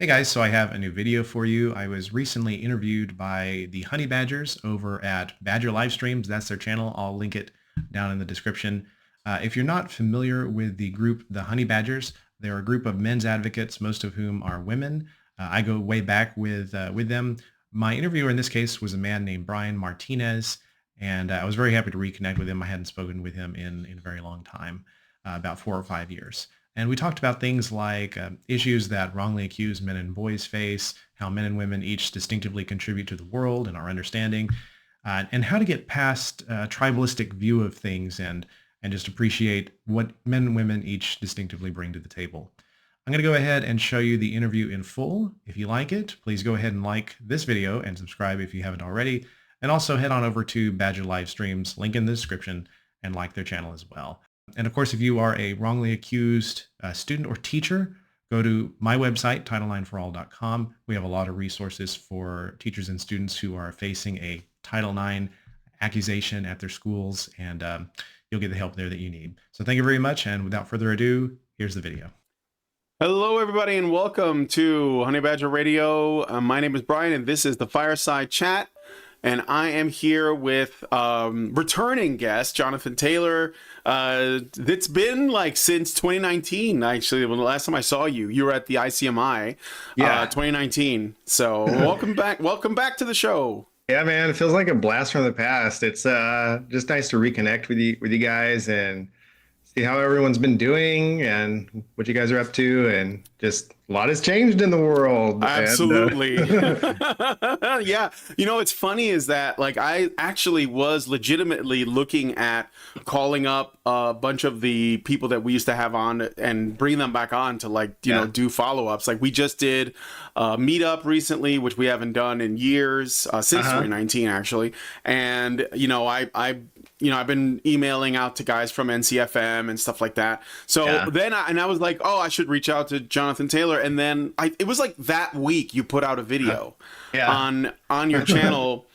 Hey guys, so I have a new video for you. I was recently interviewed by the Honey Badgers over at Badger Livestreams. That's their channel. I'll link it down in the description. If you're not familiar with the group, the Honey Badgers, they're a group of men's advocates, most of whom are women. I go way back with them. My interviewer in this case was a man named Brian Martinez, and I was very happy to reconnect with him. I hadn't spoken with him in a very long time, about 4 or 5 years. And we talked about things like issues that wrongly accused men and boys face, how men and women each distinctively contribute to the world and our understanding, and how to get past a tribalistic view of things and just appreciate what men and women each distinctively bring to the table. I'm going to go ahead and show you the interview in full. If you like it, please go ahead and like this video and subscribe if you haven't already. And also head on over to Badger Livestreams, link in the description, and like their channel as well. And of course, if you are a wrongly accused student or teacher, go to my website, title9forall.com. We have a lot of resources for teachers and students who are facing a Title IX accusation at their schools, and you'll get the help there that you need. So thank you very much, and without further ado, here's the video. Hello, everybody, and welcome to Honey Badger Radio. My name is Brian, and this is the Fireside Chat. And I am here with returning guest, Jonathan Taylor. It's been like since 2019, actually, when the last time I saw you. You were at the ICMI 2019. So welcome back. Welcome back to the show. Yeah, man, it feels like a blast from the past. It's just nice to reconnect with you guys and see how everyone's been doing and what you guys are up to, and just a lot has changed in the world. Absolutely. Yeah. You know, what's funny is that like I actually was legitimately looking at calling up a bunch of the people that we used to have on and bring them back on to like, you know, do follow-ups. Like we just did a meetup recently, which we haven't done in years, since 2019 actually. And, you know, I've been emailing out to guys from NCFM and stuff like that. So then I was like, oh, I should reach out to Jonathan Taylor. And then it was like that week you put out a video on your channel,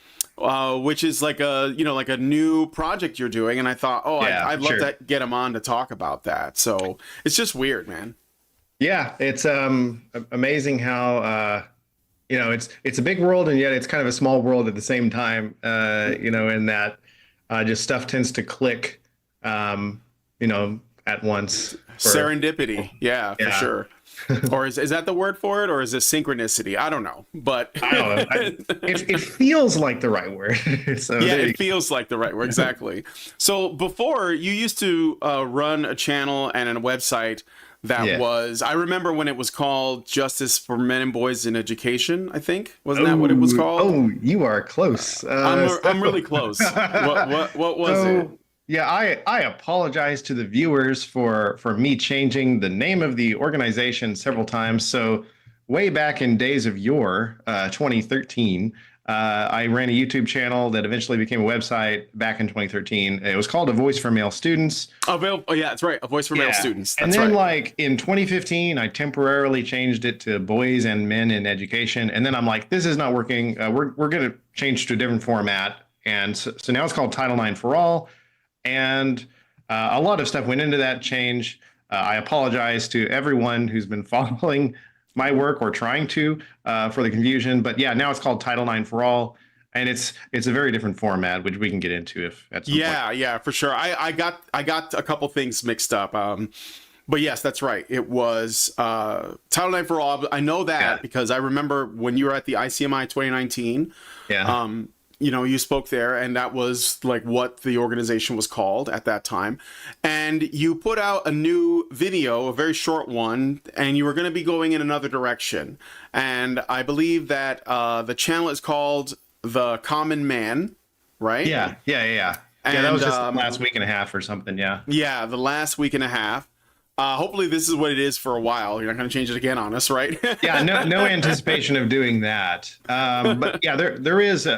which is like a new project you're doing. And I thought, oh, I'd love to get him on to talk about that. So it's just weird, man. Yeah, it's amazing how you know, it's a big world and yet it's kind of a small world at the same time. You know, in that just stuff tends to click, you know, at once. Serendipity, for sure. Or is that the word for it, or is it synchronicity? I don't know, but I don't know. It feels like the right word. So yeah, it feels like the right word, exactly. So before, you used to run a channel and a website that was, I remember when it was called Justice for Men and Boys in Education, I think. Wasn't that what it was called? Oh, you are close. I'm really close. What was it? Yeah, I apologize to the viewers for me changing the name of the organization several times. So way back in days of yore, 2013, I ran a YouTube channel that eventually became a website back in 2013. It was called A Voice for Male Students. Oh yeah, that's right. A Voice for Male Students. That's and then like in 2015, I temporarily changed it to Boys and Men in Education. And then I'm like, this is not working. We're going to change to a different format. And so now it's called Title IX for All. And a lot of stuff went into that change. I apologize to everyone who's been following my work or trying to for the confusion. But yeah, now it's called Title IX for All. And it's a very different format, which we can get into if at some point. Yeah, for sure. I got a couple things mixed up. But yes, that's right. It was Title IX for All. I know that because I remember when you were at the ICMI 2019. Yeah. You know, you spoke there, and that was like what the organization was called at that time. And you put out a new video, a very short one, and you were going to be going in another direction. And I believe that the channel is called The Common Man, right? Yeah. And, that was just the last week and a half or something, Yeah, the last week and a half. Hopefully this is what it is for a while. You're not going to change it again on us, right? Yeah, no anticipation of doing that. But yeah, there is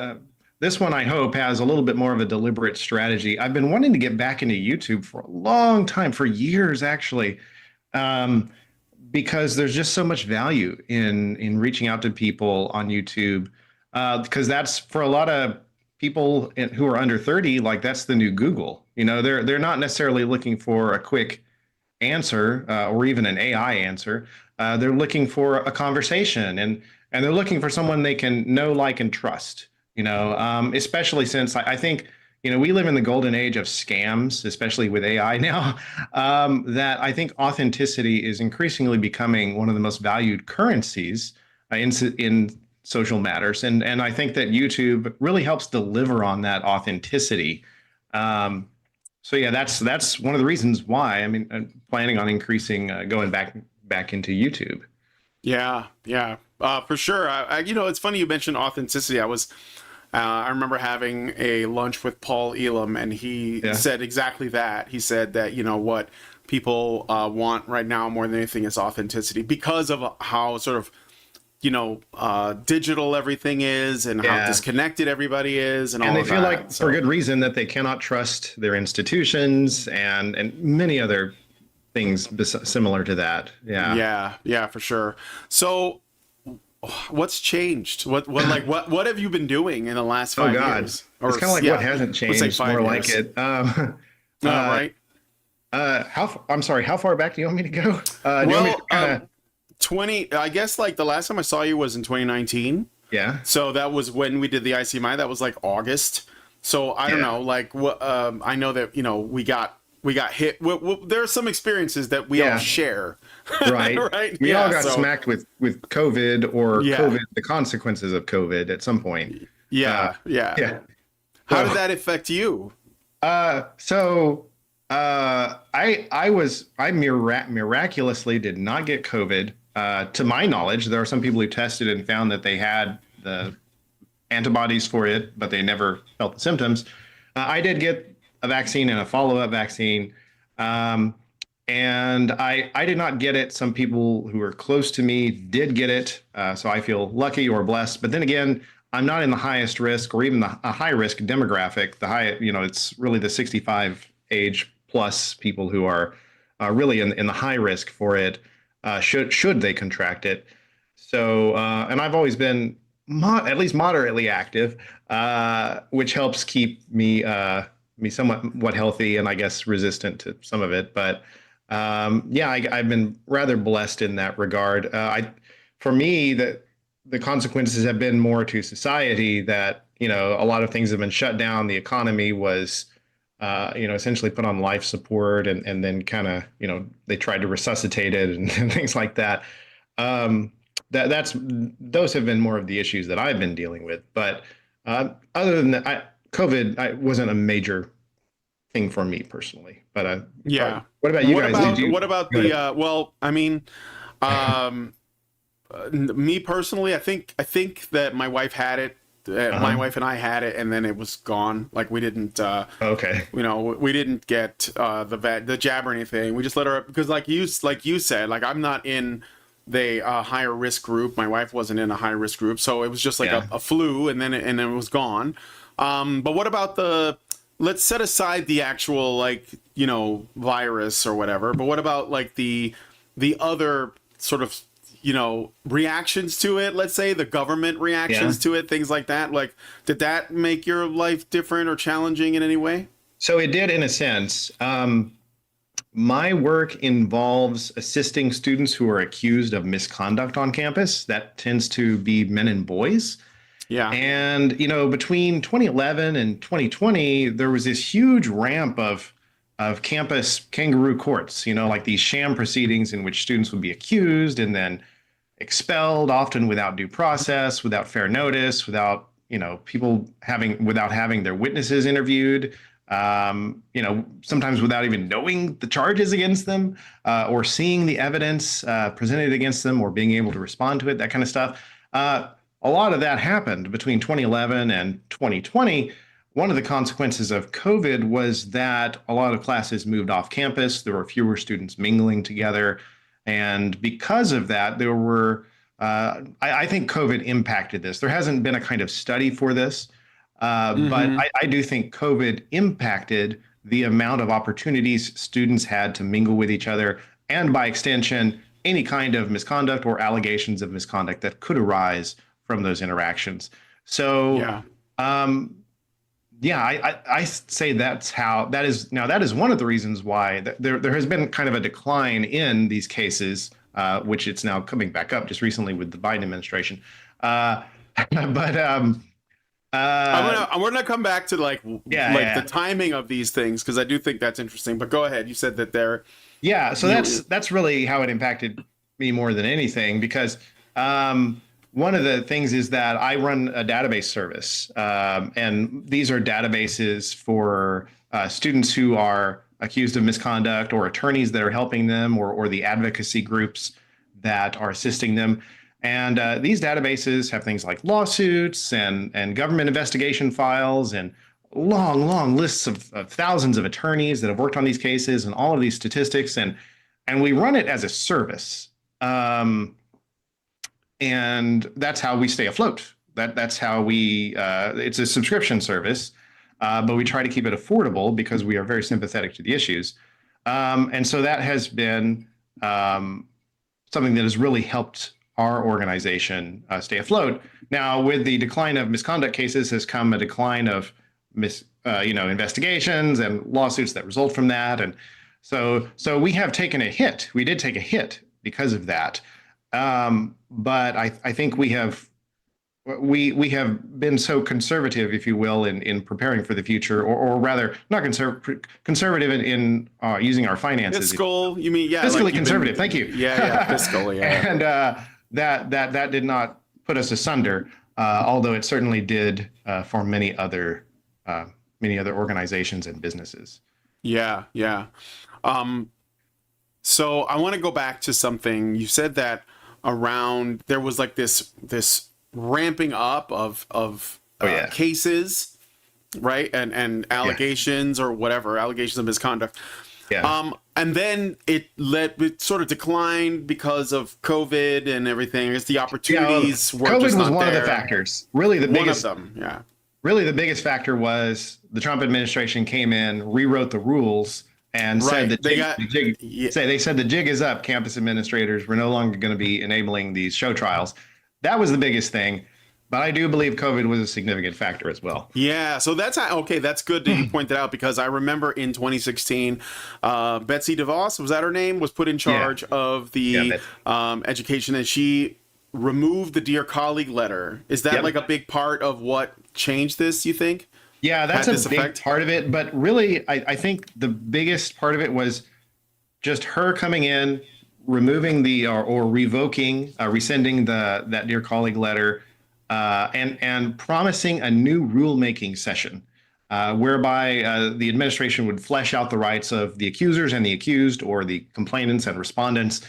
this one, I hope, has a little bit more of a deliberate strategy. I've been wanting to get back into YouTube for a long time, for years, actually, because there's just so much value in reaching out to people on YouTube, because that's, for a lot of people who are under 30, like that's the new Google. You know, they're not necessarily looking for a quick answer or even an AI answer. They're looking for a conversation, and they're looking for someone they can know, like, and trust. Especially since I think we live in the golden age of scams, especially with AI now. That I think authenticity is increasingly becoming one of the most valued currencies in social matters, and I think that YouTube really helps deliver on that authenticity. So yeah, that's one of the reasons why I'm planning on increasing, going back into YouTube. Yeah, yeah, for sure. It's funny you mentioned authenticity. I remember having a lunch with Paul Elam, and he Yeah. said exactly that. He said that, what people want right now more than anything is authenticity, because of how sort of, digital everything is, and how Yeah. disconnected everybody is, and all And they of feel that. like, for good reason, that they cannot trust their institutions and many other things similar to that. Yeah. Yeah, yeah, for sure. So, what's changed? What have you been doing in the last Oh 5 years? God. It's kind of like, yeah, what hasn't let's say changed, 5 more like years. it. Right. I'm sorry, how far back do you want me to go? Do you want me to kinda, 20. I guess like the last time I saw you was in 2019. yeah. So that was when we did the ICMI. That was like August. So I don't Yeah. know. Like what? I know that we got hit. There are some experiences that we all Yeah. share. Right. Right. We all got so- smacked with COVID, or Yeah. COVID, the consequences of COVID at some point. Yeah. Yeah. Yeah. How So- did that affect you? I miraculously did not get COVID. To my knowledge, there are some people who tested and found that they had the antibodies for it, but they never felt the symptoms. I did get a vaccine and a follow-up vaccine. And I did not get it. Some people who were close to me did get it. So I feel lucky or blessed. But then again, I'm not in the highest risk, or even a high risk demographic. It's really the 65 age plus people who are really in the high risk for it, should they contract it. So, and I've always been at least moderately active, which helps keep me somewhat healthy, and I guess resistant to some of it. But yeah, I've been rather blessed in that regard. For me, the consequences have been more to society, that a lot of things have been shut down. The economy was essentially put on life support, and then kind of they tried to resuscitate it, and things like that. Those have been more of the issues that I've been dealing with. But other than that, COVID wasn't a major thing for me personally. But Yeah. what about you guys? What about Go the? ahead. Well, I mean, me personally, I think that my wife had it. My wife and I had it, and then it was gone. Like we didn't. Okay. We didn't get the jab or anything. We just let her, because like you said, like I'm not in the higher risk group. My wife wasn't in a high risk group, so it was just like Yeah. a flu, and then it was gone. But what about let's set aside the actual virus or whatever. But what about like the other sort of reactions to it? Let's say the government reactions to it, things like that. Like, did that make your life different or challenging in any way? So it did, in a sense. My work involves assisting students who are accused of misconduct on campus. That tends to be men and boys. Yeah. And, between 2011 and 2020, there was this huge ramp of campus kangaroo courts, like these sham proceedings in which students would be accused and then expelled, often without due process, without fair notice, without having their witnesses interviewed, sometimes without even knowing the charges against them, or seeing the evidence presented against them, or being able to respond to it, that kind of stuff. A lot of that happened between 2011 and 2020. One of the consequences of COVID was that a lot of classes moved off campus. There were fewer students mingling together. And because of that, there were, I think COVID impacted this. There hasn't been a kind of study for this, but I do think COVID impacted the amount of opportunities students had to mingle with each other, and by extension, any kind of misconduct or allegations of misconduct that could arise from those interactions. So, I say that is one of the reasons why there has been kind of a decline in these cases which it's now coming back up just recently with the Biden administration. But we're gonna come back to the timing of these things, because I do think that's interesting. But go ahead. You said that they're so that's really how it impacted me more than anything, because one of the things is that I run a database service, and these are databases for students who are accused of misconduct, or attorneys that are helping them, or the advocacy groups that are assisting them. And these databases have things like lawsuits and government investigation files and long lists of thousands of attorneys that have worked on these cases and all of these statistics. And we run it as a service. And that's how we stay afloat. That's how we, it's a subscription service, but we try to keep it affordable because we are very sympathetic to the issues. And so that has been something that has really helped our organization stay afloat. Now, with the decline of misconduct cases has come a decline of investigations and lawsuits that result from that. And so we have taken a hit. We did take a hit because of that. But I think we have been so conservative, if you will, in preparing for the future, or rather, not conservative in using our finances. Fiscal, you mean? Yeah, fiscally conservative. Thank you. Yeah, fiscal. Yeah, and that did not put us asunder, although it certainly did for many other organizations and businesses. Yeah. So I want to go back to something you said, that around there was like this ramping up of cases, right? And allegations or whatever, allegations of misconduct. Yeah. And then it sort of declined because of COVID and everything. I guess the opportunities were COVID just was not one there. of the factors. Really, the biggest one of them. Yeah. Really, the biggest factor was the Trump administration came in, rewrote the rules, and said that they said the jig is up. Campus administrators were no longer going to be enabling these show trials. That was the biggest thing. But I do believe COVID was a significant factor as well. Yeah, so that's good that you point that out, because I remember in 2016, Betsy DeVos, was that her name, was put in charge of the education, and she removed the Dear Colleague letter. Is that like a big part of what changed this, you think? Yeah, that's a big part of it. But really, I think the biggest part of it was just her coming in, removing or revoking, rescinding that Dear Colleague letter, and promising a new rulemaking session, whereby the administration would flesh out the rights of the accusers and the accused, or the complainants and respondents.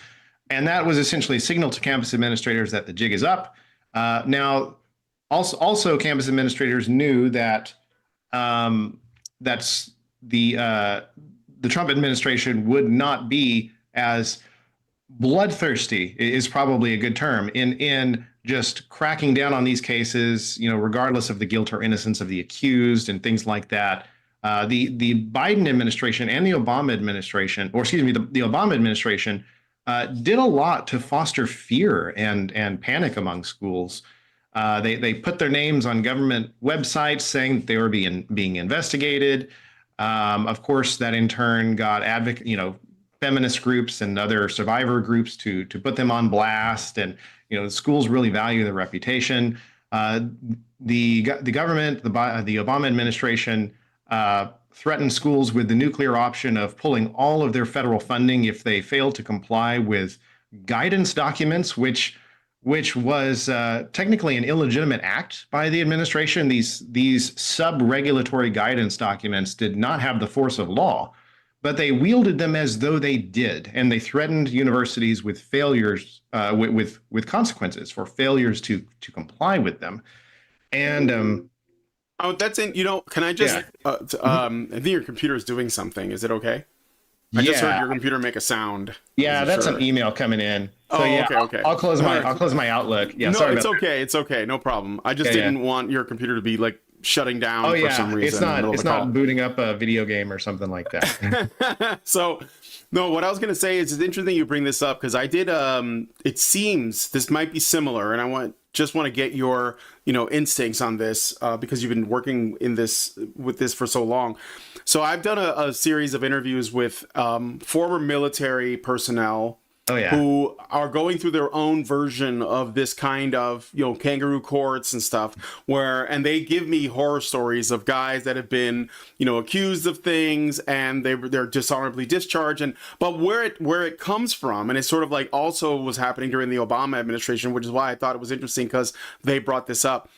And that was essentially a signal to campus administrators that the jig is up. Now, also campus administrators knew that that's the Trump administration would not be as bloodthirsty, is probably a good term, in just cracking down on these cases, regardless of the guilt or innocence of the accused and things like that. The Biden administration and the Obama administration, the Obama administration did a lot to foster fear and panic among schools. They put their names on government websites saying that they were being investigated. Of course, that in turn got feminist groups and other survivor groups to put them on blast. And schools really value their reputation. The government, the Obama administration, threatened schools with the nuclear option of pulling all of their federal funding if they failed to comply with guidance documents, which was technically an illegitimate act by the administration. These sub-regulatory guidance documents did not have the force of law, but they wielded them as though they did, and they threatened universities with failures, with consequences for failures to comply with them. And that's in. Can I just? I think your computer is doing something. Is it okay? I just heard your computer make a sound. Yeah, that's an email coming in. So, okay. I'll close my Outlook. Yeah, no, sorry. It's okay. No problem. I just didn't want your computer to be like shutting down for some reason. It's not booting up a video game or something like that. So, no, what I was going to say is, it's interesting you bring this up, because I did, it seems this might be similar, and I just want to get your, instincts on this, because you've been working with this for so long. So I've done a series of interviews with former military personnel Oh yeah. who are going through their own version of this kind of, kangaroo courts and stuff, and they give me horror stories of guys that have been, accused of things, and they're dishonorably discharged. But where it comes from, and it sort of like also was happening during the Obama administration, which is why I thought it was interesting, because they brought this up.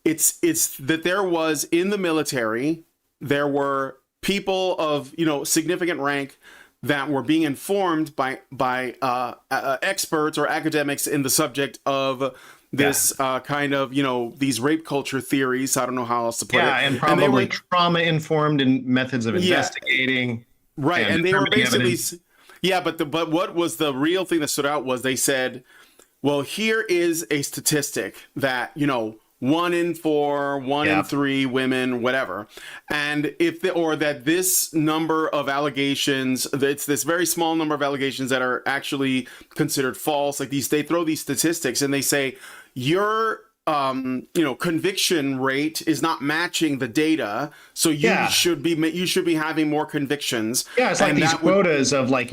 It's that there was, in the military, there were people of, significant rank that were being informed by experts or academics in the subject of this kind of, these rape culture theories. I don't know how else to put it. Yeah, and probably trauma informed in methods of investigating. Right, and they were basically but what was the real thing that stood out was they said, well, here is a statistic that, 1 in 4, 1 in 3 women, whatever. And that this number of allegations, it's this very small number of allegations that are actually considered false. Like they throw these statistics and they say, your conviction rate is not matching the data, so you should be having more convictions. Yeah, it's like these quotas of like,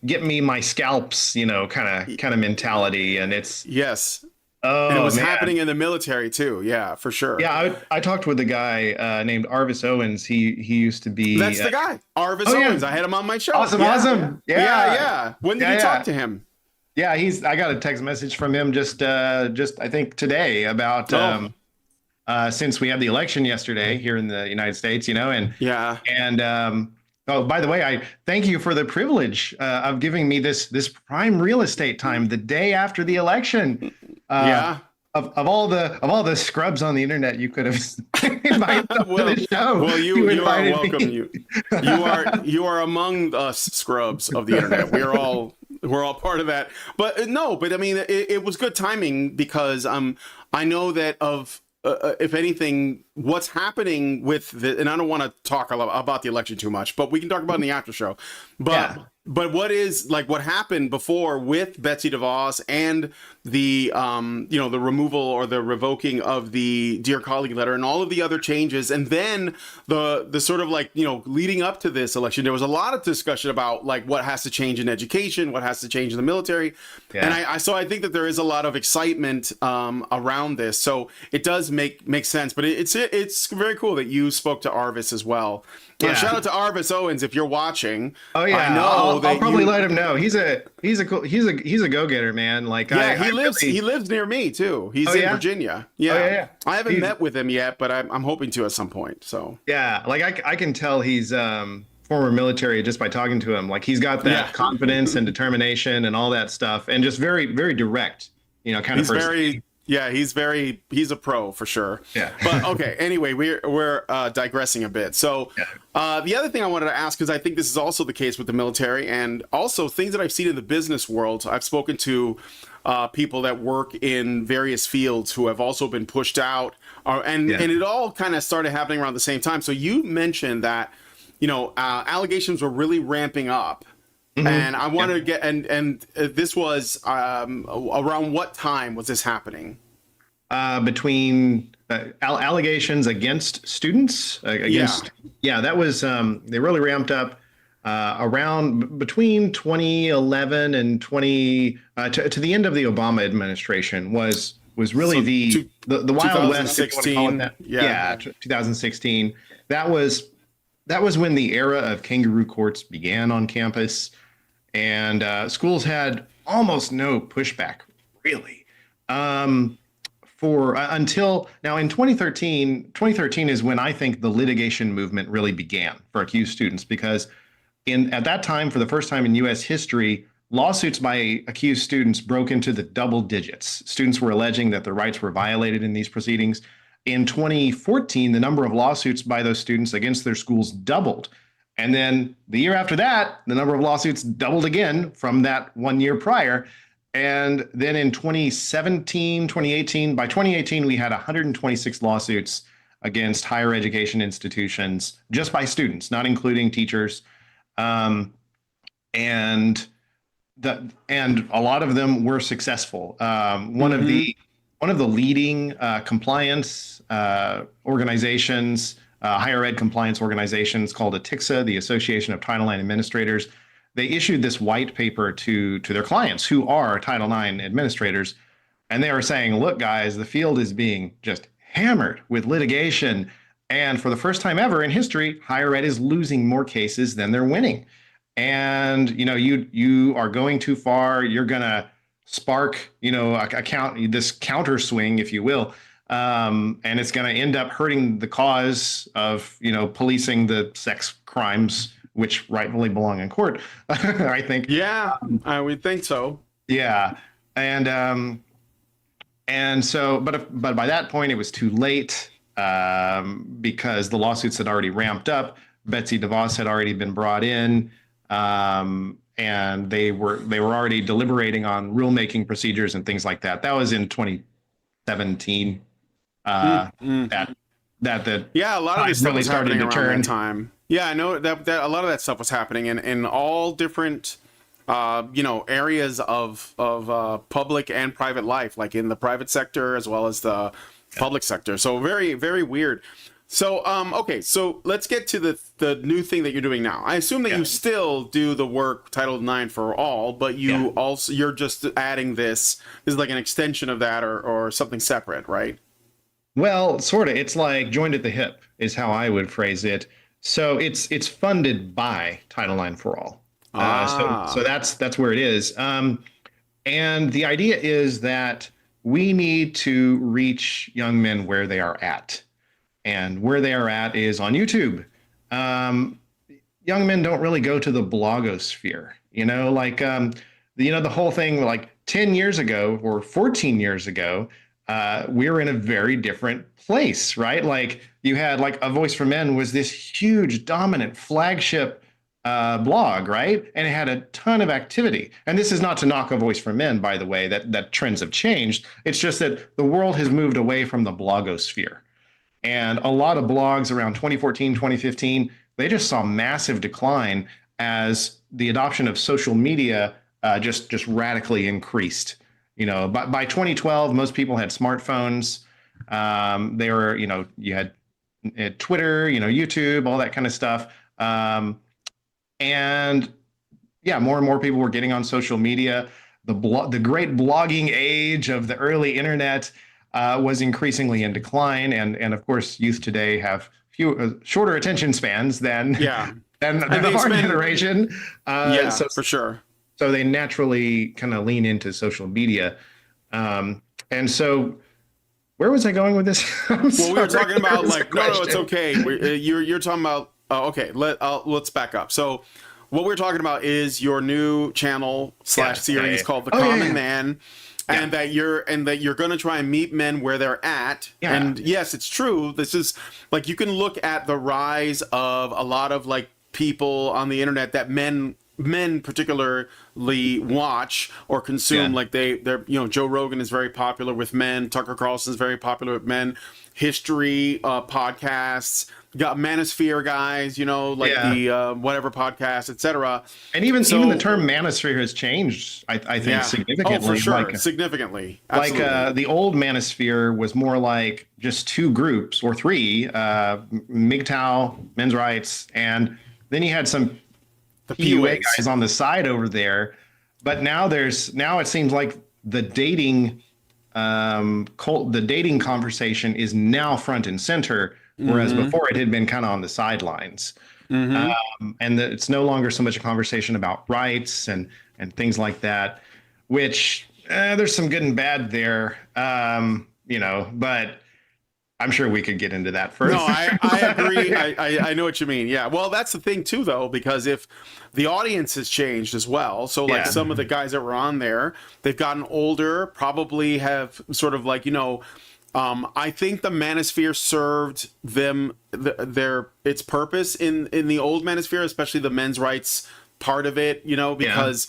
get me my scalps, kind of mentality, and it's Oh, and it was happening in the military too. Yeah, for sure. Yeah, I talked with a guy named Arvis Owens. He used to be. That's the guy, Arvis Owens. I had him on my show. Awesome. Yeah. When did you talk to him? Yeah, I got a text message from him just I think today about since we had the election yesterday here in the United States, oh, by the way, I thank you for the privilege of giving me this prime real estate time the day after the election. Of all the scrubs on the internet, you could have invited them to the show. Well, you are welcome. You are among us scrubs of the internet. We're all part of that. But I mean, it was good timing because I know that if anything, what's happening with and I don't want to talk about the election too much, but we can talk about it in the after show. But what happened before with Betsy DeVos and the the removal or the revoking of the Dear Colleague letter and all of the other changes, and then the sort of leading up to this election, there was a lot of discussion about what has to change in education, what has to change in the military, and I think that there is a lot of excitement around this, so it does make sense. But it's very cool that you spoke to Arvis as well. Shout out to Arvis Owens if you're watching. Oh yeah, I know. I'll probably let him know. He's a go-getter, man. He lives near me too. He's in Virginia. Yeah. I haven't met with him yet, but I'm hoping to at some point. So I can tell he's former military just by talking to him. He's got that confidence and determination and all that stuff, and just very, very direct. Kind of person. He's a pro for sure. Yeah. But okay, anyway, we're digressing a bit. So the other thing I wanted to ask, because I think this is also the case with the military and also things that I've seen in the business world. I've spoken to people that work in various fields who have also been pushed out, and it all kind of started happening around the same time. So you mentioned that allegations were really ramping up. Mm-hmm. And I wanted to get and this was around what time was this happening? Between allegations against students that was they really ramped up around between 2011 and to the end of the Obama administration was really the Wild West, if you want to call it that. 2016. That was when the era of kangaroo courts began on campus. And schools had almost no pushback, really, until now. In 2013 is when I think the litigation movement really began for accused students, because at that time, for the first time in U.S. history, lawsuits by accused students broke into the double digits. Students were alleging that their rights were violated in these proceedings. In 2014, the number of lawsuits by those students against their schools doubled. And then the year after that, the number of lawsuits doubled again from that 1 year prior. And then in 2017, 2018, by 2018, we had 126 lawsuits against higher education institutions just by students, not including teachers. And a lot of them were successful. One of the leading compliance organizations, higher ed compliance organizations, called ATICSA, the Association of Title IX Administrators. they issued this white paper to their clients who are Title IX administrators, and they were saying, look, guys, the field is being just hammered with litigation. And for the first time ever in history, higher ed is losing more cases than they're winning. And, you are going too far. You're going to spark, this counter swing, if you will. And it's going to end up hurting the cause of, policing the sex crimes, which rightfully belong in court, I think. Yeah, I would think so. Yeah. And so, but by that point, it was too late, because the lawsuits had already ramped up. Betsy DeVos had already been brought in, and they were already deliberating on rulemaking procedures and things like that. That was in 2017. Yeah, a lot of this stuff was happening around that time. Yeah, I know that a lot of that stuff was happening in all different areas of public and private life, like in the private sector as well as the public sector. So very, very weird. So, okay, so let's get to the new thing that you're doing now. I assume that you still do the work Title IX for All, but you're just adding this is like an extension of that or something separate, right? Well, sort of. It's like joined at the hip is how I would phrase it. So it's funded by Title IX for All. So that's where it is. And the idea is that we need to reach young men where they are at. And where they are at is on YouTube. Young men don't really go to the blogosphere, the whole thing, like 10 years ago or 14 years ago, we were in a very different place, right? Like you had like A Voice for Men was this huge, dominant flagship blog, right? And it had a ton of activity. And this is not to knock A Voice for Men, by the way, that trends have changed. It's just that the world has moved away from the blogosphere. And a lot of blogs around 2014, 2015, they just saw massive decline as the adoption of social media just radically increased. By 2012, most people had smartphones. They were, you had Twitter, YouTube, all that kind of stuff. And yeah, more and more people were getting on social media. The great blogging age of the early internet was increasingly in decline, and of course, youth today have shorter attention spans than the our generation. For sure. So they naturally kind of lean into social media, and so where was I going with this? We were talking about no, it's okay. You're talking about okay. Let's back up. So what we're talking about is your new channel / series called The Common Man. And that you're going to try and meet men where they're at. Yeah. And yes, it's true. This is like you can look at the rise of a lot of like people on the internet that men particularly watch or consume. Like they're Joe Rogan is very popular with men. Tucker Carlson is very popular with men. History podcasts. Got Manosphere guys, the whatever podcast, etc. And even the term Manosphere has changed, I think, significantly. Oh, for sure, significantly. Absolutely. Like the old Manosphere was more like just two groups or three, MGTOW, men's rights, and then you had some PUA guys on the side over there. But now it seems like the dating conversation is now front and center. Whereas before it had been kind of on the sidelines. And it's no longer so much a conversation about rights and things like that, which there's some good and bad there, but I'm sure we could get into that further. No, I agree. I know what you mean. Yeah. Well, that's the thing too, though, because if the audience has changed as well, so like some of the guys that were on there, they've gotten older, probably have sort of like, I think the Manosphere served them its purpose in the old Manosphere, especially the men's rights part of it, because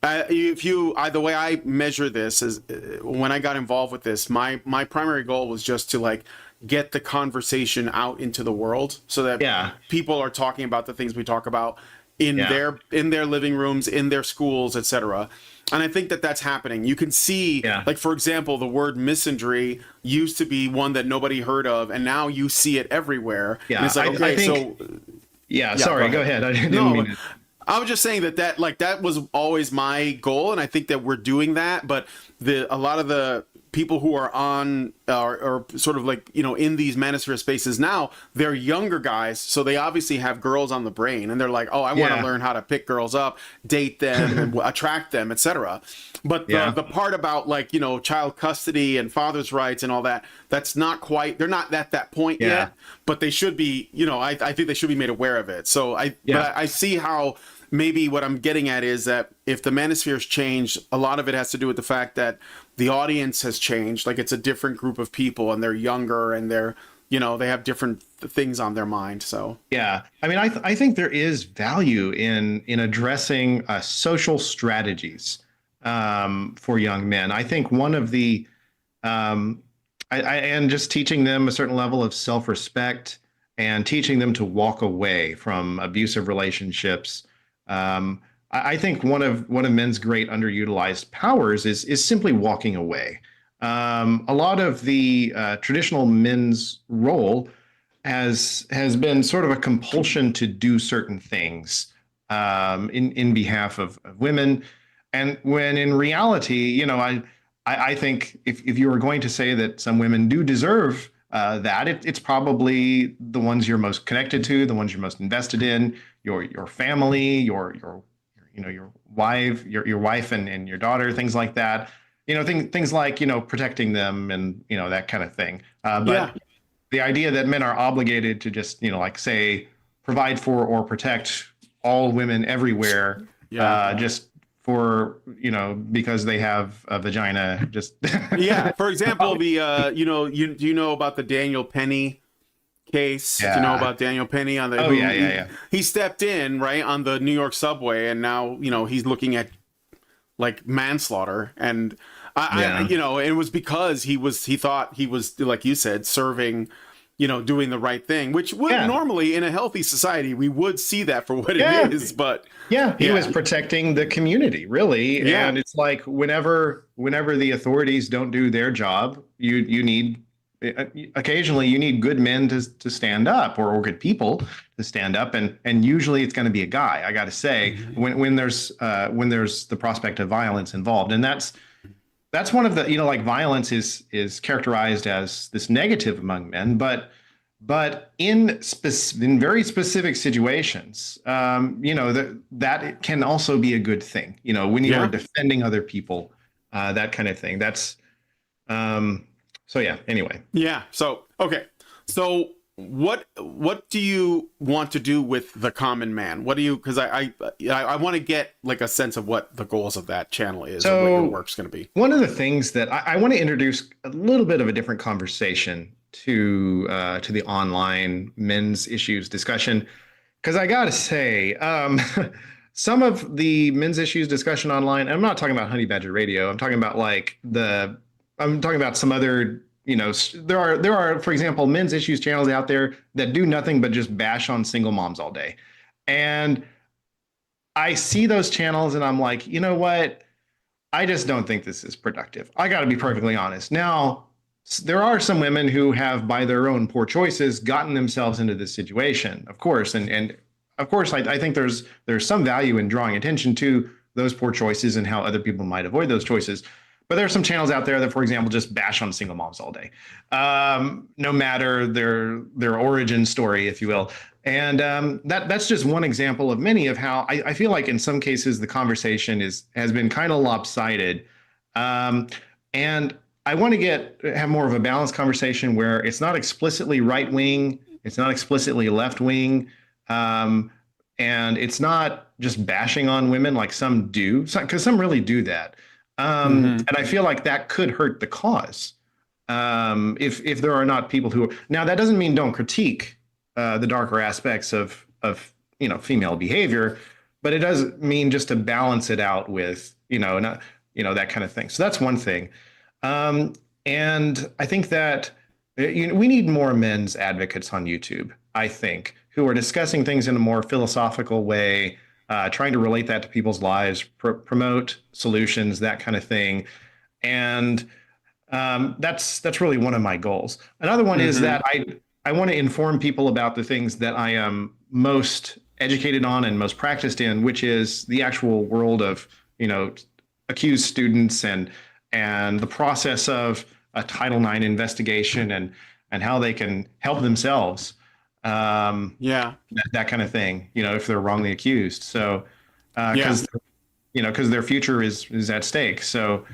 the way I measure this is when I got involved with this, my primary goal was just to like get the conversation out into the world so that people are talking about the things we talk about in their living rooms, in their schools, etc. And I think that that's happening. You can see, like, for example, the word misandry used to be one that nobody heard of, and now you see it everywhere. Yeah, and it's like, sorry, go ahead. I didn't mean to. I was just saying that like that was always my goal, and I think that we're doing that. But a lot of the people who are on or sort of like, you know, in these manosphere spaces now, they're younger guys, so they obviously have girls on the brain, and they're like, oh, I want to learn how to pick girls up, date them, and attract them, etc. But the part about, like, you know, child custody and father's rights and all that, that's not quite, they're not at that point yet, but they should be, you know, I think they should be made aware of it. So but I see how maybe what I'm getting at is that if the manosphere's changed, a lot of it has to do with the fact that the audience has changed. Like, it's a different group of people, and they're younger, and they're, you know, they have different things on their mind. So yeah, I mean, I think there is value in addressing social strategies for young men. I think one of the and just teaching them a certain level of self-respect and teaching them to walk away from abusive relationships. I think one of men's great underutilized powers is simply walking away. A lot of the traditional men's role has been sort of a compulsion to do certain things in behalf of women, and when in reality, you know, I think if you were going to say that some women do deserve that, it's probably the ones you're most connected to, the ones you're most invested in, your family, your you know, your wife and your daughter, things like that. You know, things like, you know, protecting them and, you know, that kind of thing. But the idea that men are obligated to just, you know, like, say, provide for or protect all women everywhere, just for, you know, because they have a vagina, just For example, the you know, you know about the Daniel Penny case? Do you know about Daniel Penny on the he stepped in, right, on the New York subway, and now, you know, he's looking at like manslaughter, and I you know, it was because he thought he was, like you said, serving, you know, doing the right thing, which would normally in a healthy society we would see that for what it is. But he was protecting the community, really. And it's like whenever the authorities don't do their job, you need occasionally you need good men to stand up, or good people to stand up, and usually it's going to be a guy. I got to say, when there's the prospect of violence involved, and that's one of the, you know, like, violence is characterized as this negative among men, but in very specific situations, you know, that it can also be a good thing. You know, when you are defending other people, that kind of thing. That's so anyway. So okay. So what do you want to do with the common man? What do you, because I want to get like a sense of what the goals of that channel is, and what your work's going to be. One of the things that I want to introduce a little bit of a different conversation to the online men's issues discussion, because I gotta say, some of the men's issues discussion online, and I'm not talking about Honey Badger Radio, I'm talking about I'm talking about some other, you know, there are, for example, men's issues channels out there that do nothing but just bash on single moms all day. And I see those channels and I'm like, you know what? I just don't think this is productive. I got to be perfectly honest. Now, there are some women who have, by their own poor choices, gotten themselves into this situation, of course. And of course, I think there's some value in drawing attention to those poor choices and how other people might avoid those choices. But there are some channels out there that, for example, just bash on single moms all day, no matter their origin story, if you will. And that's just one example of many of how I feel like in some cases the conversation has been kind of lopsided. And I want to have more of a balanced conversation where it's not explicitly right wing, it's not explicitly left wing, and it's not just bashing on women like some do, because some really do that. And I feel like that could hurt the cause if there are not people who. Now, that doesn't mean don't critique the darker aspects of you know, female behavior, but it does mean just to balance it out with, you know, not, you know, that kind of thing. So that's one thing. And I think that we need more men's advocates on YouTube, I think, who are discussing things in a more philosophical way, trying to relate that to people's lives, promote solutions, that kind of thing. And that's really one of my goals. Another one is that I want to inform people about the things that I am most educated on and most practiced in, which is the actual world of, accused students and the process of a Title IX investigation and how they can help themselves. That kind of thing, if they're wrongly accused. So, because their future is at stake. So,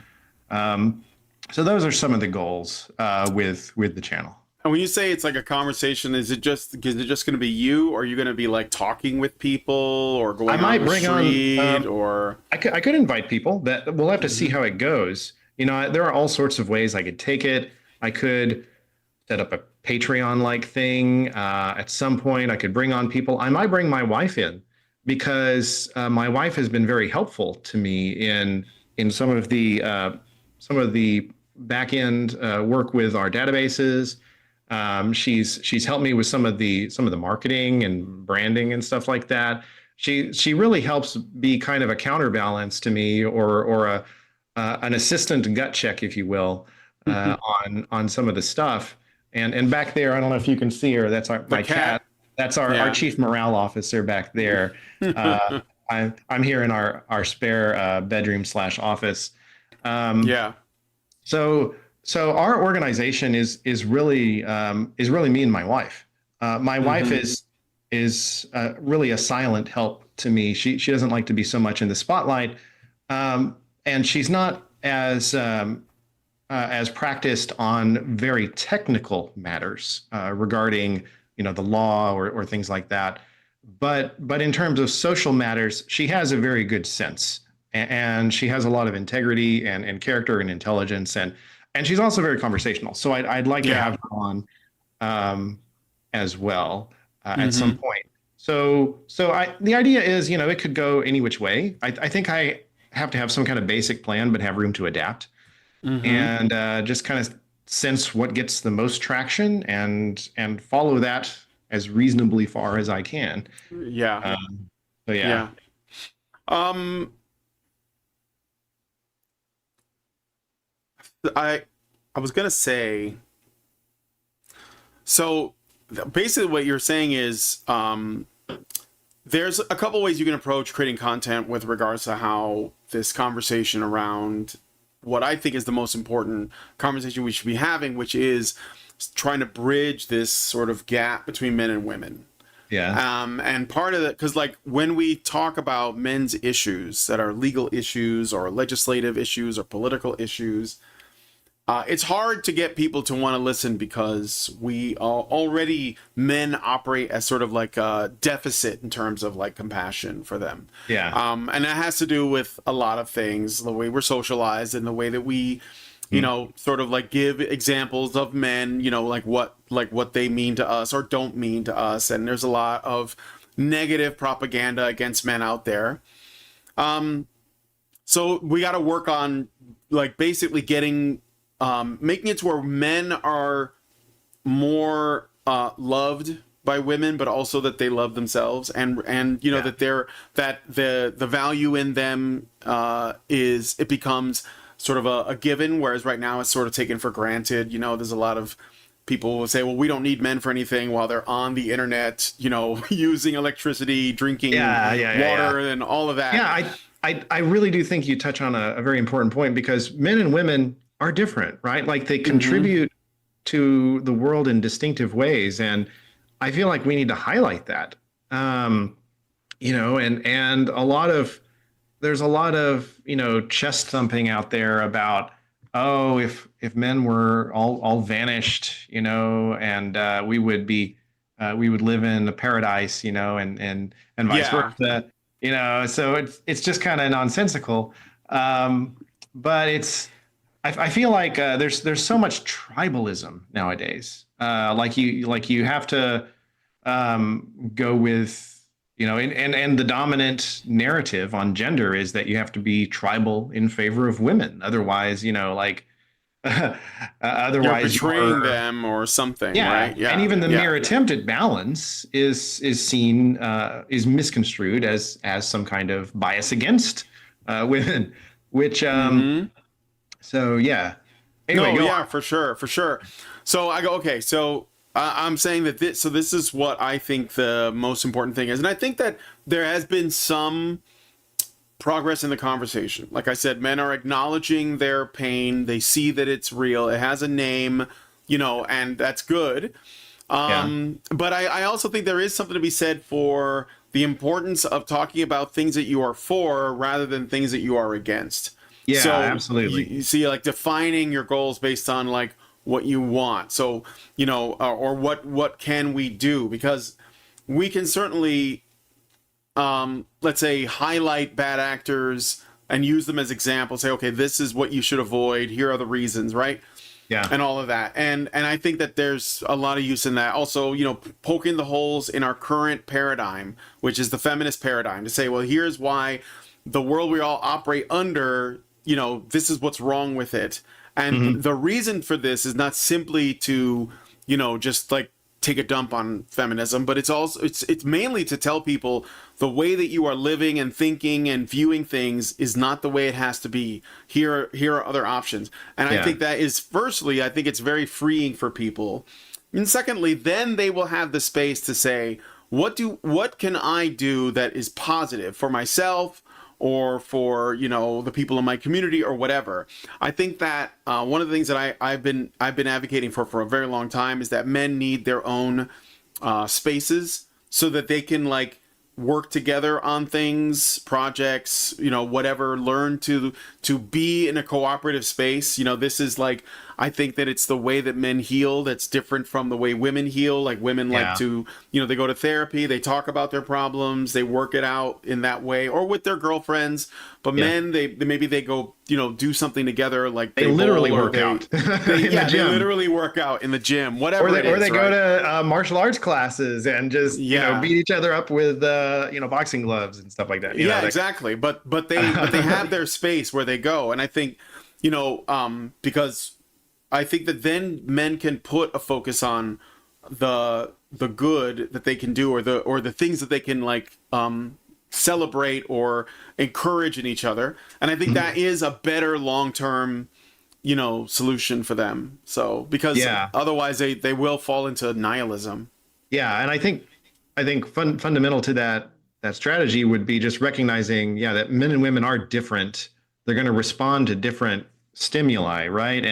so those are some of the goals with the channel. And when you say it's like a conversation, is it just going to be you, or are you going to be like talking with people or going on the street, or I could invite people. That we'll have to see how it goes. There are all sorts of ways I could take it. I could set up a Patreon-like thing. At some point, I could bring on people. I might bring my wife in because my wife has been very helpful to me in some of the back end work with our databases. She's helped me with some of the marketing and branding and stuff like that. She really helps be kind of a counterbalance to me, or an assistant gut check, if you will, on some of the stuff. And back there, I don't know if you can see her. That's my cat. That's our chief morale officer back there. I'm here in our spare bedroom / office. So our organization is really me and my wife. My wife is really a silent help to me. She doesn't like to be so much in the spotlight, and she's not as practiced on very technical matters regarding the law or things like that. But in terms of social matters, she has a very good sense, and she has a lot of integrity and character and intelligence, and she's also very conversational. So I'd like to have her on as well at some point. So the idea is, it could go any which way. I think I have to have some kind of basic plan, but have room to adapt, and just kind of sense what gets the most traction and follow that as reasonably far as I can. I was gonna say, so basically what you're saying is there's a couple ways you can approach creating content with regards to how this conversation around what I think is the most important conversation we should be having, which is trying to bridge this sort of gap between men and women. And part of it, because like when we talk about men's issues that are legal issues or legislative issues or political issues, it's hard to get people to want to listen because we already men operate as sort of like a deficit in terms of like compassion for them. And that has to do with a lot of things, the way we're socialized and the way that we, sort of like give examples of men, like what they mean to us or don't mean to us. And there's a lot of negative propaganda against men out there. So we got to work on like basically getting making it to where men are more loved by women, but also that they love themselves, and that the value in them it becomes sort of a given, whereas right now it's sort of taken for granted. There's a lot of people will say, well, we don't need men for anything while they're on the internet, using electricity, drinking water and all of that. I really do think you touch on a very important point, because men and women are different, right? Like they contribute to the world in distinctive ways. And I feel like we need to highlight that, and there's a lot of, chest thumping out there about, oh, if men were all vanished, and we would live in a paradise, and vice versa, so it's just kind of nonsensical. But I feel like there's so much tribalism nowadays. Like you have to go with, and the dominant narrative on gender is that you have to be tribal in favor of women. Otherwise, otherwise you're betraying them or something. Right? And even the mere attempt at balance is seen is misconstrued as some kind of bias against women, which so yeah. Anyway, for sure. So I go, okay, so I'm saying that this is what I think the most important thing is. And I think that there has been some progress in the conversation. Like I said, men are acknowledging their pain. They see that it's real. It has a name, and that's good. But I also think there is something to be said for the importance of talking about things that you are for rather than things that you are against. Yeah, so absolutely. You see, like defining your goals based on like what you want. So, or what can we do? Because we can certainly, let's say, highlight bad actors and use them as examples. Say, okay, this is what you should avoid. Here are the reasons, right? Yeah. And all of that. And I think that there's a lot of use in that. Also, poking the holes in our current paradigm, which is the feminist paradigm, to say, well, here's why the world we all operate under, this is what's wrong with it. And the reason for this is not simply to, just like take a dump on feminism, but it's mainly to tell people the way that you are living and thinking and viewing things is not the way it has to be. Here are other options. And I think that is, firstly, I think it's very freeing for people. And secondly, then they will have the space to say, what can I do that is positive for myself or for, the people in my community or whatever. I think that one of the things that I've been advocating for a very long time is that men need their own spaces so that they can like work together on things, projects, whatever, learn to be in a cooperative space. This is like, I think that it's the way that men heal that's different from the way women heal. Like women like to, they go to therapy, they talk about their problems, they work it out in that way or with their girlfriends. But men, they maybe they go, do something together. Like they literally work out. They literally work out in the gym, whatever. Or they go to martial arts classes and just beat each other up with boxing gloves and stuff like that. Exactly. But they have their space where they go, and I think because I think that then men can put a focus on the good that they can do or the things that they can like celebrate or encourage in each other. And I think that is a better long-term, solution for them. So because otherwise they will fall into nihilism. Yeah. And I think fundamental to that strategy would be just recognizing, that men and women are different. They're going to respond to different stimuli. Right.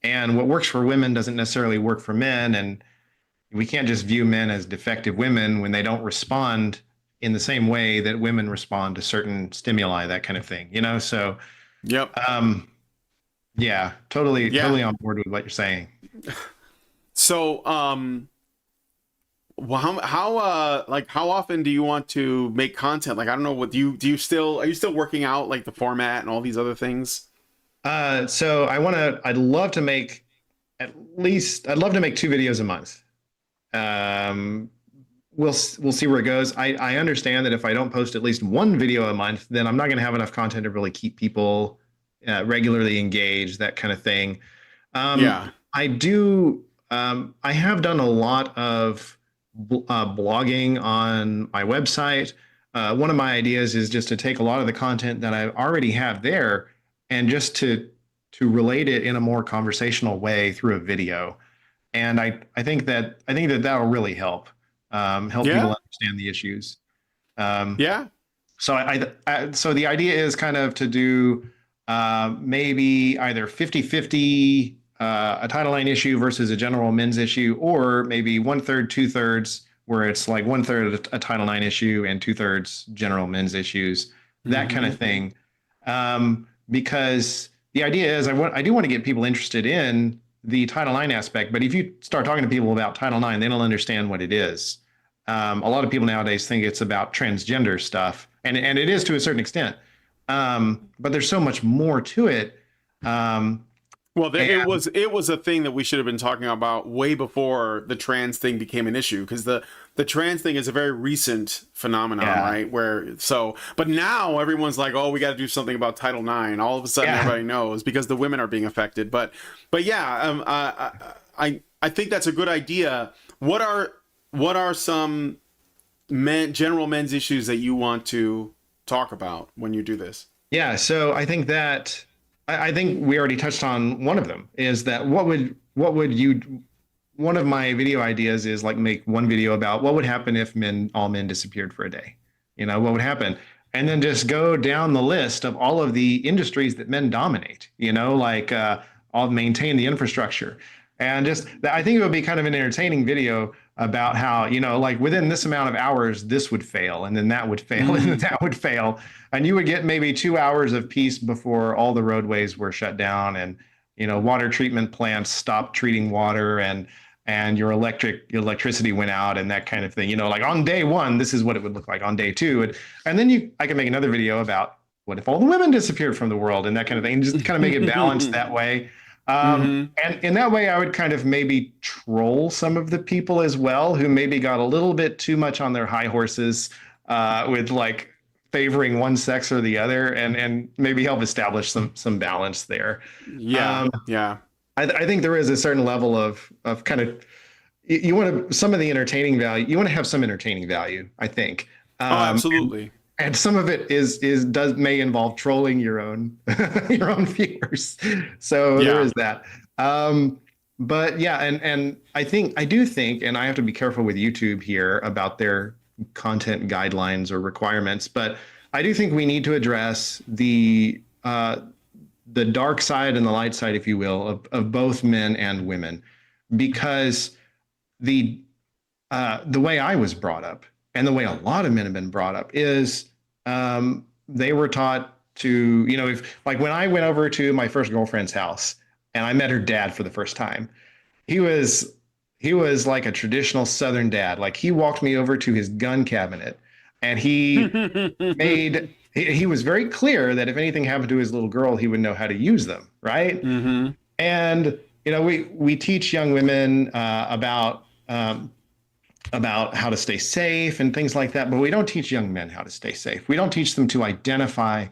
And what works for women doesn't necessarily work for men. And we can't just view men as defective women when they don't respond in the same way that women respond to certain stimuli, that kind of thing, So, totally on board with what you're saying. So, well, how often do you want to make content? Like, I don't know, are you still working out like the format and all these other things? So I'd love to make 2 videos a month. We'll see where it goes. I understand that if I don't post at least 1 video a month, then I'm not going to have enough content to really keep people regularly engaged, that kind of thing. I do. I have done a lot of blogging on my website. One of my ideas is just to take a lot of the content that I already have there and just to relate it in a more conversational way through a video. And I think that will really help people understand the issues. So so the idea is kind of to do maybe either 50-50 a Title IX issue versus a general men's issue, or maybe 1/3, 2/3, where it's like 1/3 a Title IX issue and 2/3 general men's issues, that kind of thing. Because the idea is I do want to get people interested in the Title IX aspect, but if you start talking to people about Title IX, they don't understand what it is. A lot of people nowadays think it's about transgender stuff, and it is to a certain extent. But there's so much more to it. It was a thing that we should have been talking about way before the trans thing became an issue, because the trans thing is a very recent phenomenon, right? But now everyone's like, oh, we got to do something about Title IX. All of a sudden, everybody knows because the women are being affected. But I think that's a good idea. What are some general men's issues that you want to talk about when you do this? Yeah, so I think we already touched on one of them, is that what would one of my video ideas is like make one video about what would happen if all men disappeared for a day. What would happen? And then just go down the list of all of the industries that men dominate, like all maintain the infrastructure. And just, I think it would be kind of an entertaining video about how, like within this amount of hours, this would fail, and then that would fail, and then that would fail. And you would get maybe 2 hours of peace before all the roadways were shut down and, water treatment plants stopped treating water, and your electricity went out and that kind of thing. Like on day 1, this is what it would look like on day 2. And then I can make another video about what if all the women disappeared from the world and that kind of thing, and just kind of make it balanced that way. And in that way, I would kind of maybe troll some of the people as well who maybe got a little bit too much on their high horses with like favoring one sex or the other, and maybe help establish some balance there. Yeah. I think there is a certain level of kind of, you want to, some of the entertaining value, you want to have some entertaining value, I think. Absolutely. And some of it may involve trolling your own viewers. So there is that. But yeah, and I do think, and I have to be careful with YouTube here about their content guidelines or requirements, but I do think we need to address the dark side and the light side, if you will, of both men and women, because the way I was brought up and the way a lot of men have been brought up is they were taught to, if like when I went over to my first girlfriend's house and I met her dad for the first time, he was like a traditional Southern dad. Like he walked me over to his gun cabinet and he he was very clear that if anything happened to his little girl, he would know how to use them. Right. Mm-hmm. And, we teach young women about how to stay safe and things like that, but we don't teach young men how to stay safe. We don't teach them to identify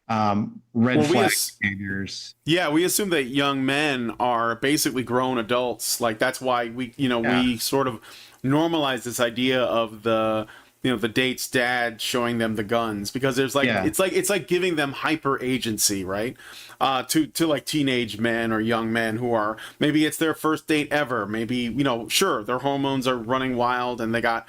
red flag behaviors. Yeah, we assume that young men are basically grown adults. Like that's why we sort of normalize this idea of the date's dad showing them the guns, because there's it's like giving them hyper agency, right? To like teenage men or young men who are, maybe it's their first date ever. Maybe, sure, their hormones are running wild and they got,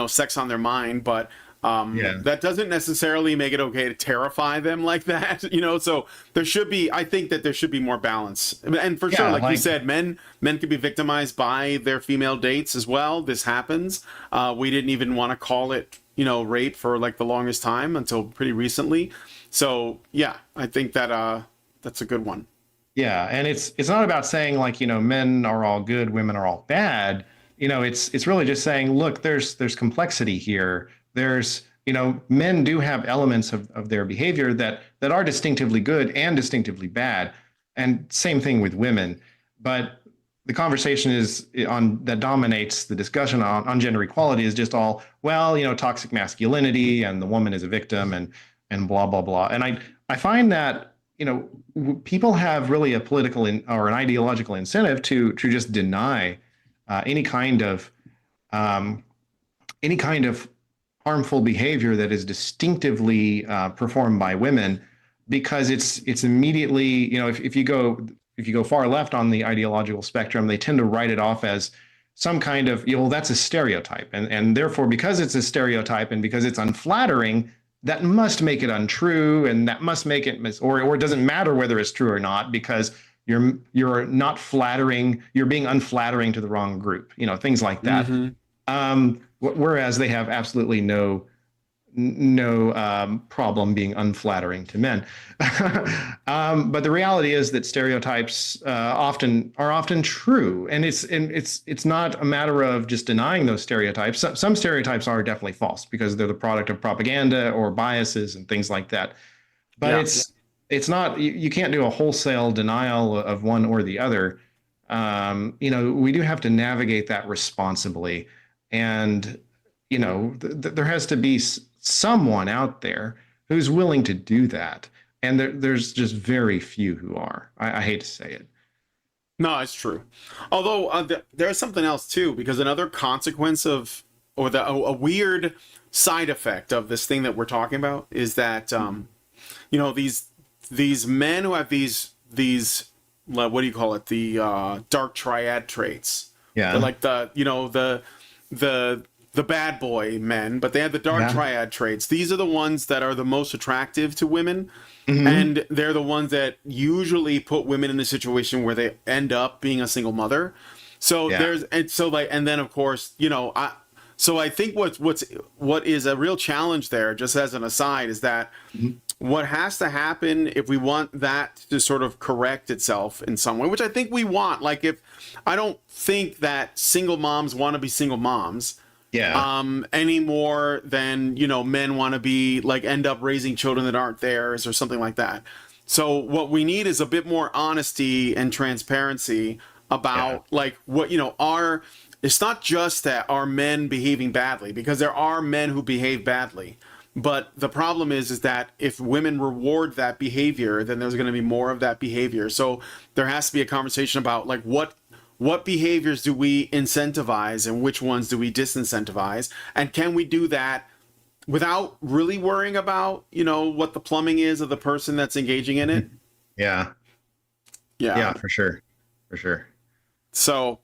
sex on their mind, but that doesn't necessarily make it okay to terrify them like that, so I think that there should be more balance. And for sure, like you said, men could be victimized by their female dates as well. This happens. We didn't even want to call it, rape for like the longest time until pretty recently. So yeah, I think that that's a good one. Yeah. And it's not about saying like, men are all good, women are all bad. It's really just saying, look, there's complexity here. There's, men do have elements of their behavior that are distinctively good and distinctively bad. And same thing with women. But the conversation that dominates the discussion on gender equality is just all, toxic masculinity and the woman is a victim and blah, blah, blah. And I find that, people have really a political or an ideological incentive to just deny any kind of harmful behavior that is distinctively performed by women, because it's immediately, if you go far left on the ideological spectrum, they tend to write it off as some kind of, that's a stereotype. And therefore, because it's a stereotype and because it's unflattering, that must make it untrue, and that must make it or it doesn't matter whether it's true or not, because you're not flattering, you're being unflattering to the wrong group, things like that. Mm-hmm. Whereas they have absolutely no problem being unflattering to men. But the reality is that stereotypes are often true, and it's not a matter of just denying those stereotypes. Some stereotypes are definitely false because they're the product of propaganda or biases and things like that. But it's not, you can't do a wholesale denial of one or the other. We do have to navigate that responsibly. And, there has to be someone out there who's willing to do that. And there's just very few who are. I hate to say it. No, it's true. Although there's something else, too, because another consequence of, or a weird side effect of this thing that we're talking about is that, these men who have these what do you call it? The dark triad traits, Yeah. They're like the bad boy men, but they have the dark triad traits. These are the ones that are the most attractive to women. And they're the ones that usually put women in a situation where they end up being a single mother. So and then of course, I think what is a real challenge there, just as an aside, is that what has to happen if we want that to sort of correct itself in some way, which I think we want. Like, if I don't think that single moms want to be single moms. Any more than, men want to be like end up raising children that aren't theirs or something like that. So what we need is a bit more honesty and transparency about like what, it's not just that are men behaving badly, because there are men who behave badly. But the problem is that if women reward that behavior, then there's going to be more of that behavior. So there has to be a conversation about like what behaviors do we incentivize and which ones do we disincentivize? And can we do that without really worrying about, what the plumbing is of the person that's engaging in it? Yeah, for sure. So,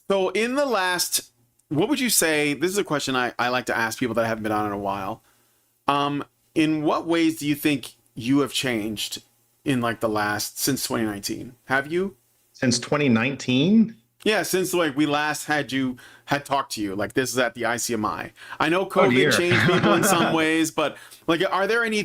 so in the last, what would you say, this is a question I like to ask people that haven't been on in a while. In what ways do you think you have changed in like since 2019? Have you? Since 2019? Yeah, since like we last had talked to you, like this is at the ICMI. I know COVID changed people in some ways, but like, are there any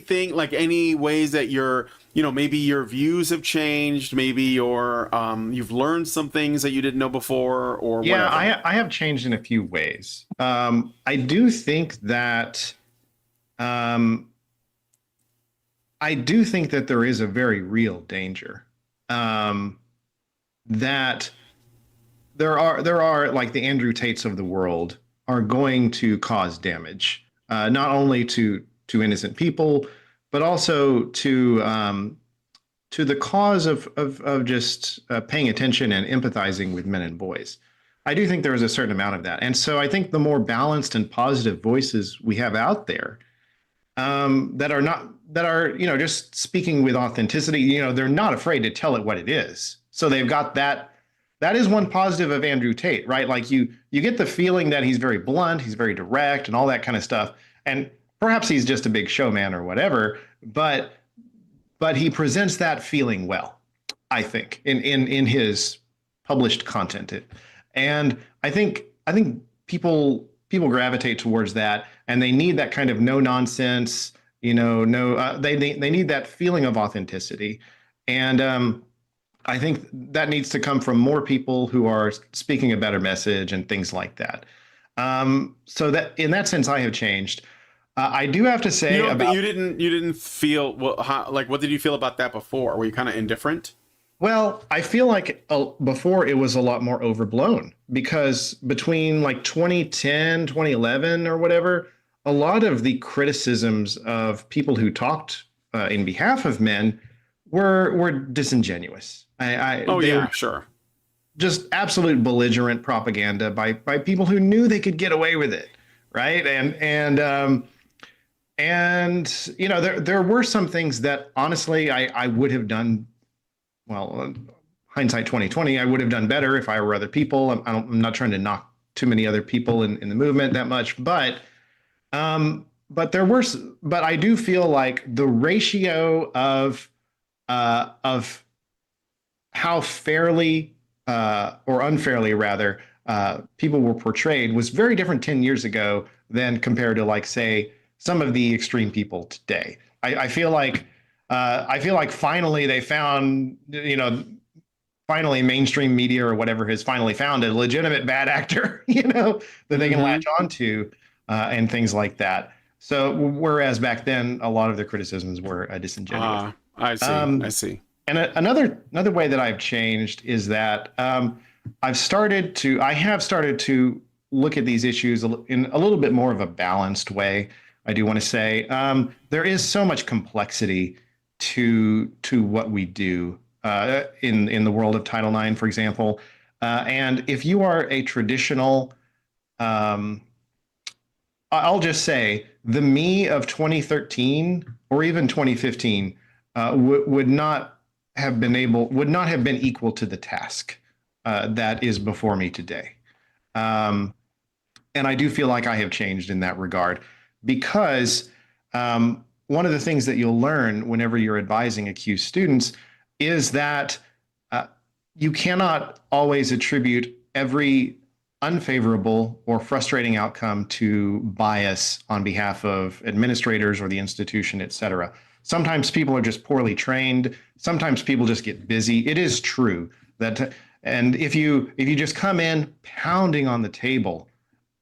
ways that maybe your views have changed, maybe you've learned some things that you didn't know before, or whatever? Yeah, I have changed in a few ways. I do think that there is a very real danger. That there are like the Andrew Tates of the world are going to cause damage, not only to innocent people, but also to the cause of just paying attention and empathizing with men and boys. I do think there is a certain amount of that, and so I think the more balanced and positive voices we have out there, that are just speaking with authenticity, they're not afraid to tell it what it is. So they've got that. That is one positive of Andrew Tate, right? Like you get the feeling that he's very blunt, he's very direct, and all that kind of stuff. And perhaps he's just a big showman or whatever, but he presents that feeling well, I think, in his published content. And I think people gravitate towards that, and they need that kind of no nonsense, they need that feeling of authenticity. And I think that needs to come from more people who are speaking a better message and things like that. So that in that sense, I have changed. I do have to say you didn't feel what did you feel about that before? Were you kind of indifferent? Well, I feel like before it was a lot more overblown, because between like 2010, 2011 or whatever, a lot of the criticisms of people who talked in behalf of men were disingenuous. Sure. Just absolute belligerent propaganda by people who knew they could get away with it, right? And there were some things that honestly I would have done. Well, hindsight 2020, I would have done better if I were other people. I'm not trying to knock too many other people in the movement that much, but I do feel like the ratio of how fairly or unfairly rather people were portrayed was very different 10 years ago than compared to, like, say, some of the extreme people today. I feel like finally they found, finally mainstream media or whatever has finally found a legitimate bad actor, that they can latch onto and things like that. So whereas back then a lot of the criticisms were disingenuous. I see. And another way that I've changed is that I have started to look at these issues in a little bit more of a balanced way. I do want to say there is so much complexity to what we do in the world of Title IX, for example. And if you are a traditional, I'll just say the me of 2013 or even 2015 would not have been equal to the task that is before me today. Um, and I do feel like I have changed in that regard because one of the things that you'll learn whenever you're advising accused students is that you cannot always attribute every unfavorable or frustrating outcome to bias on behalf of administrators or the institution, et cetera. Sometimes people are just poorly trained. Sometimes people just get busy. It is true that, and if you just come in pounding on the table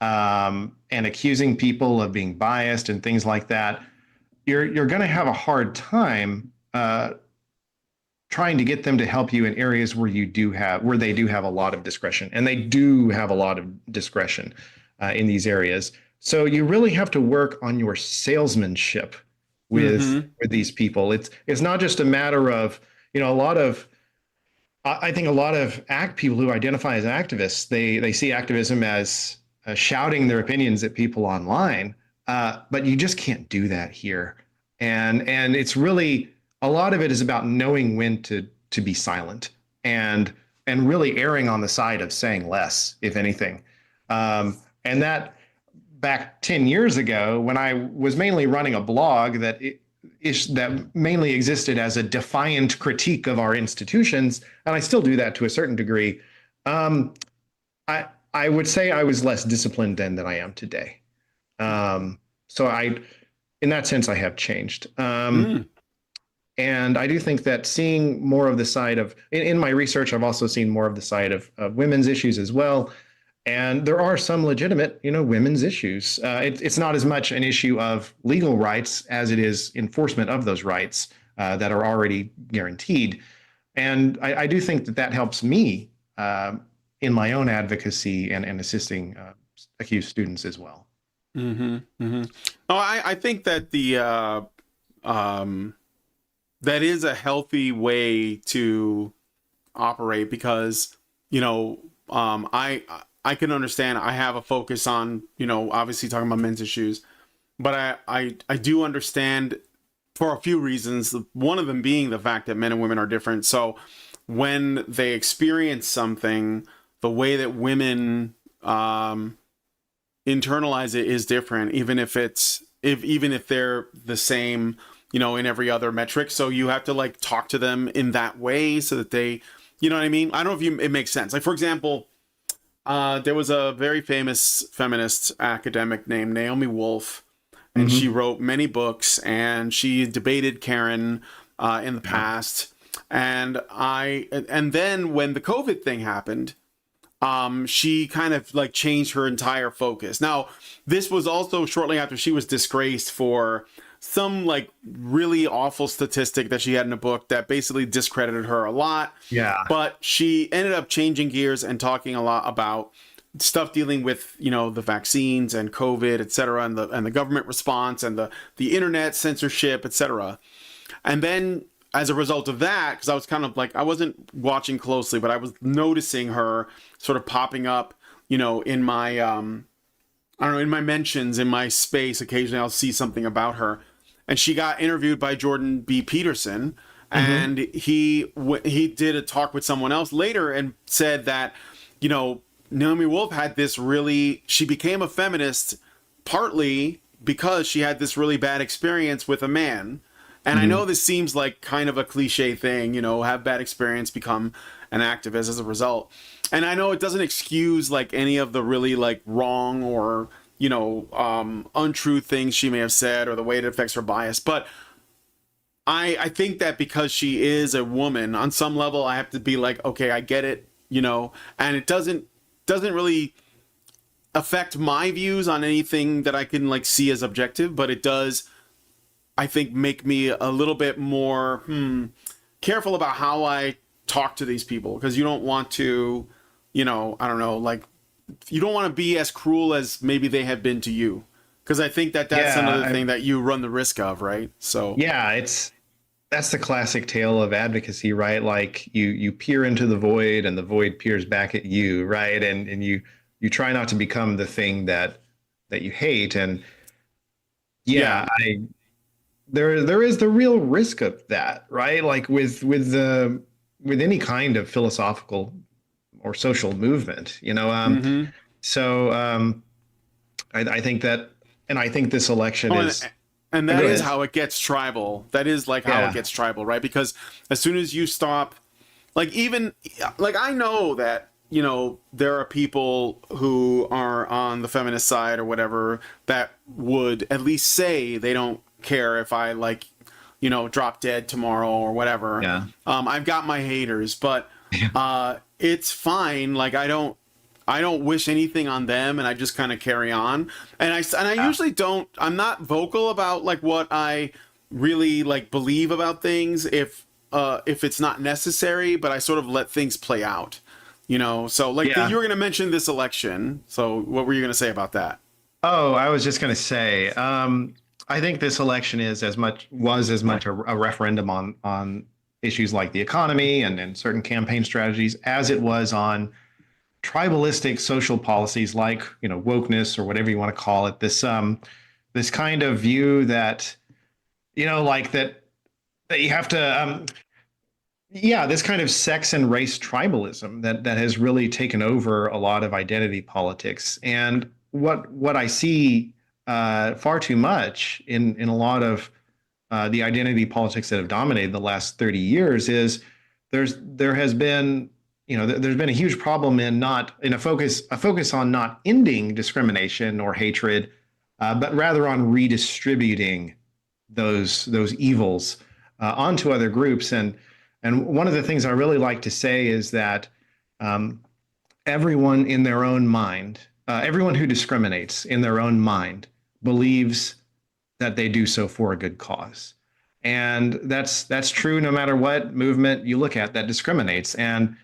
and accusing people of being biased and things like that, you're going to have a hard time trying to get them to help you in areas where they do have a lot of discretion, and they do have a lot of discretion in these areas. So you really have to work on your salesmanship with these people. It's not just a matter of, I think a lot of people who identify as activists, they see activism as shouting their opinions at people online, but you just can't do that here. And it's really, a lot of it is about knowing when to be silent and really erring on the side of saying less, if anything. And that back 10 years ago, when I was mainly running a blog that mainly existed as a defiant critique of our institutions, and I still do that to a certain degree, I would say I was less disciplined then than I am today. So in that sense, I have changed. And I do think that seeing more of the side of, in my research, I've also seen more of the side of women's issues as well. And there are some legitimate, women's issues. It's not as much an issue of legal rights as it is enforcement of those rights that are already guaranteed. And I do think that helps me in my own advocacy and assisting accused students as well. Oh, I think that that is a healthy way to operate because, I can understand. I have a focus on, obviously talking about men's issues, but I do understand for a few reasons. One of them being the fact that men and women are different. So when they experience something, the way that women internalize it is different, even if they're the same, in every other metric. So you have to talk to them in that way so that they, you know what I mean? I don't know if it makes sense. Like, for example, there was a very famous feminist academic named Naomi Wolf, and she wrote many books, and she debated Karen in the past. And then when the COVID thing happened, she kind of changed her entire focus. Now, this was also shortly after she was disgraced for some really awful statistic that she had in a book that basically discredited her a lot. Yeah. But she ended up changing gears and talking a lot about stuff dealing with, the vaccines and COVID, et cetera, and the government response and the internet censorship, et cetera. And then as a result of that, because I was kind of I wasn't watching closely, but I was noticing her sort of popping up, in my, in my mentions, in my space. Occasionally I'll see something about her. And she got interviewed by Jordan B. Peterson, and he did a talk with someone else later and said that, Naomi Wolf had this she became a feminist partly because she had this really bad experience with a man. And I know this seems like kind of a cliche thing, have bad experience, become an activist as a result. And I know it doesn't excuse any of the really wrong or untrue things she may have said or the way it affects her bias. But I think that because she is a woman, on some level, I have to be okay, I get it, and it doesn't really affect my views on anything that I can see as objective, but it does, I think, make me a little bit more careful about how I talk to these people, because you don't want to, I don't know, you don't want to be as cruel as maybe they have been to you, because I think that's another thing that you run the risk of, right? So that's the classic tale of advocacy, right? You peer into the void and the void peers back at you, right? And you try not to become the thing that you hate. And there is the real risk of that, right? With any kind of philosophical or social movement. Mm-hmm. So I think that, and I think this election Oh, is. and that Go is ahead. how it gets tribal. That is like how it Yeah. gets tribal, right? Because as soon as you stop, like even like I know that there are people who are on the feminist side or whatever that would at least say they don't care if I like drop dead tomorrow or whatever. Yeah. I've got my haters, but it's fine. Like I don't wish anything on them, and I just kind of carry on. And I usually don't. I'm not vocal about like what I really like believe about things if it's not necessary. But I sort of let things play out, So like Yeah. you were going to mention this election. So what were you going to say about that? Oh, I was just going to say, I think this election was as much a referendum on issues like the economy and certain campaign strategies as it was on tribalistic social policies like wokeness or whatever you want to call it. This kind of view that like that you have to yeah, this kind of sex and race tribalism that has really taken over a lot of identity politics. And what I see far too much in a lot of the identity politics that have dominated the last 30 years is there has been there's been a huge problem in a focus on not ending discrimination or hatred, but rather on redistributing those evils onto other groups. And one of the things I really like to say is that everyone in their own mind, everyone who discriminates in their own mind believes that they do so for a good cause. And that's true no matter what movement you look at that discriminates. And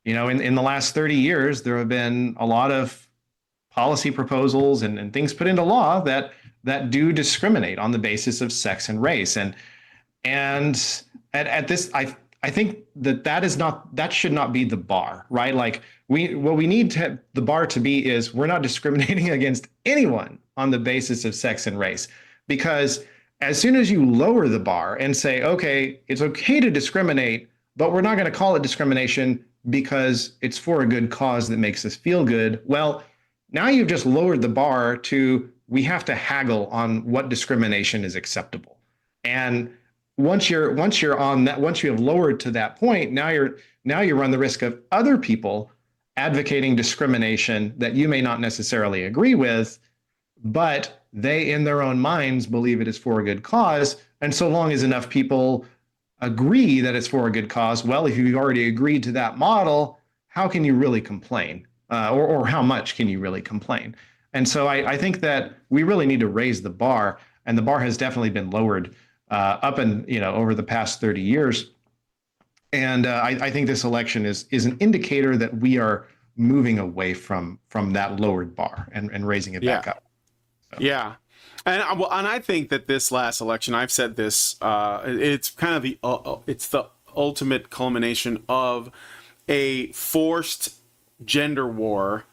in the last 30 years, there have been a lot of policy proposals and things put into law that do discriminate on the basis of sex and race. And at this, I think that should not be the bar, right? Like what we need the bar to be is we're not discriminating against anyone on the basis of sex and race, because as soon as you lower the bar and say, okay, it's okay to discriminate, but we're not going to call it discrimination because it's for a good cause that makes us feel good. Well, now you've just lowered the bar to we have to haggle on what discrimination is acceptable. And once you have lowered to that point, now you run the risk of other people advocating discrimination that you may not necessarily agree with, but they in their own minds believe it is for a good cause. And so long as enough people agree that it's for a good cause, well, if you've already agreed to that model, how can you really complain? Or how much can you really complain? And so I think that we really need to raise the bar, and the bar has definitely been lowered up and over the past 30 years. And I think this election is an indicator that we are moving away from that lowered bar and raising it back up. So. Yeah. And I think that this last election, I've said this, it's kind of it's the ultimate culmination of a forced gender war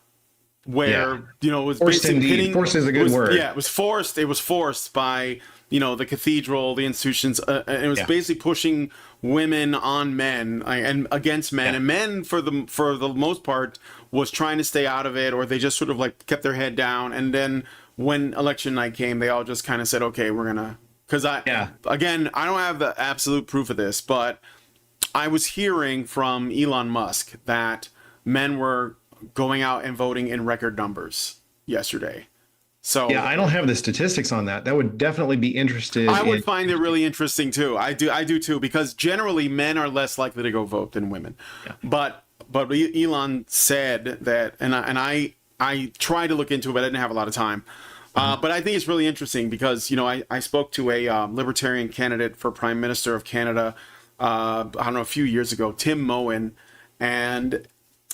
where, it was forced basically indeed. Forced is a good word. Yeah, it was forced. It was forced by, the cathedral, the institutions, and it was basically pushing women on men and against men, and men for the most part was trying to stay out of it, or they just sort of like kept their head down. And then when election night came, they all just kind of said, okay, we're gonna, because again, I don't have the absolute proof of this, but I was hearing from Elon Musk that men were going out and voting in record numbers yesterday. So I don't have the statistics on that. That would definitely be interested. I would find it really interesting too. I do too, because generally men are less likely to go vote than women. Yeah. But Elon said that, and I tried to look into it, but I didn't have a lot of time. But I think it's really interesting because, I spoke to a libertarian candidate for Prime Minister of Canada, I don't know, a few years ago, Tim Moen, and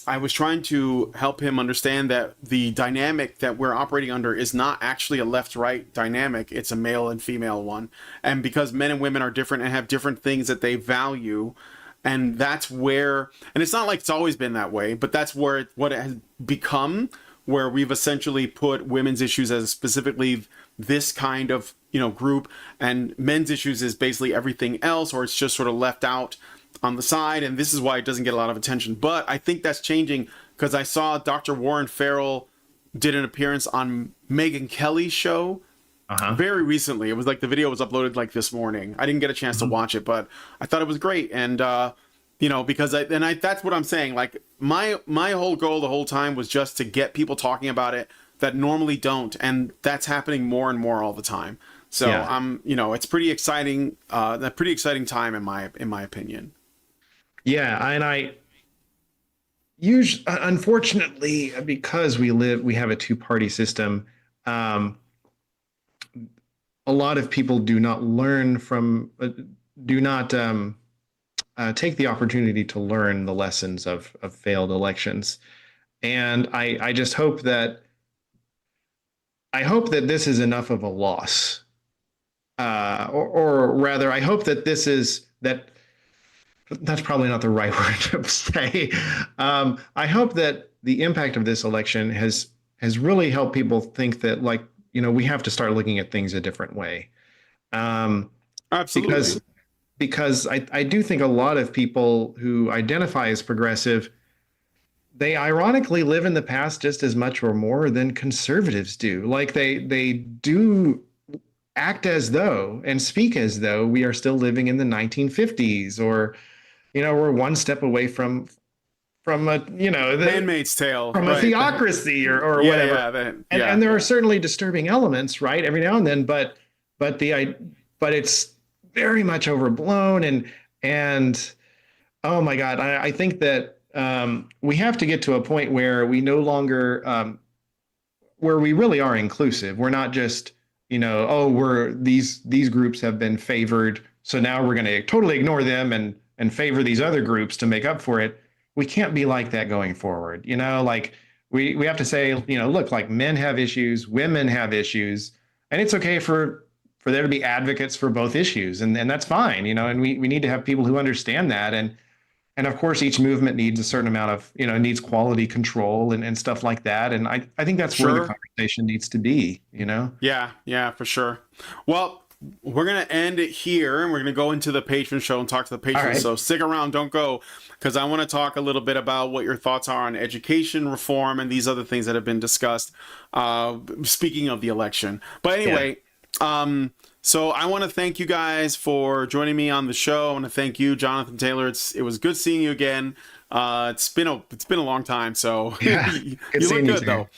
I was trying to help him understand that the dynamic that we're operating under is not actually a left-right dynamic. It's a male and female one. And because men and women are different and have different things that they value, and that's where, and it's not like it's always been that way, but that's where what it has become, where we've essentially put women's issues as specifically this kind of, group, and men's issues is basically everything else, or it's just sort of left out on the side, and this is why it doesn't get a lot of attention. But I think that's changing because I saw Dr. Warren Farrell did an appearance on Megyn Kelly's show very recently. It was like the video was uploaded like this morning. I didn't get a chance to watch it, but I thought it was great. And you know, because that's what I'm saying. Like my whole goal the whole time was just to get people talking about it that normally don't, and that's happening more and more all the time. So you know, it's pretty exciting. A pretty exciting time in my opinion. Yeah, and I usually, unfortunately, because we have a two-party system. A lot of people do not learn from, take the opportunity to learn the lessons of failed elections, and I just hope that this is enough of a loss, or rather, I hope that this is that. That's probably not the right word to say. I hope that the impact of this election has really helped people think that, like, you know, we have to start looking at things a different way. Absolutely. Because I do think a lot of people who identify as progressive, they ironically live in the past just as much or more than conservatives do. Like they do act as though and speak as though we are still living in the 1950s, or, you know, we're one step away from a, you know, the Handmaid's Tale, from a theocracy or whatever. And there are certainly disturbing elements, right, every now and then, but it's very much overblown, and oh my God, I think that we have to get to a point where we no longer where we really are inclusive. We're not just, you know, oh, these groups have been favored, so now we're going to totally ignore them and favor these other groups to make up for it. We can't be like that going forward. You know, like we have to say, you know, look, like men have issues, women have issues, and it's okay for there to be advocates for both issues, and that's fine, you know, and we need to have people who understand that, and of course each movement needs a certain amount of, you know, needs quality control and stuff like that, and I think that's where the conversation needs to be, you know. Yeah, for sure. Well, we're going to end it here, and we're going to go into the patron show and talk to the patrons. Right. So stick around, don't go, because I want to talk a little bit about what your thoughts are on education reform and these other things that have been discussed, speaking of the election. But anyway, so I want to thank you guys for joining me on the show. I want to thank you, Jonathan Taylor. It was good seeing you again. It's been a long time, so you look good though.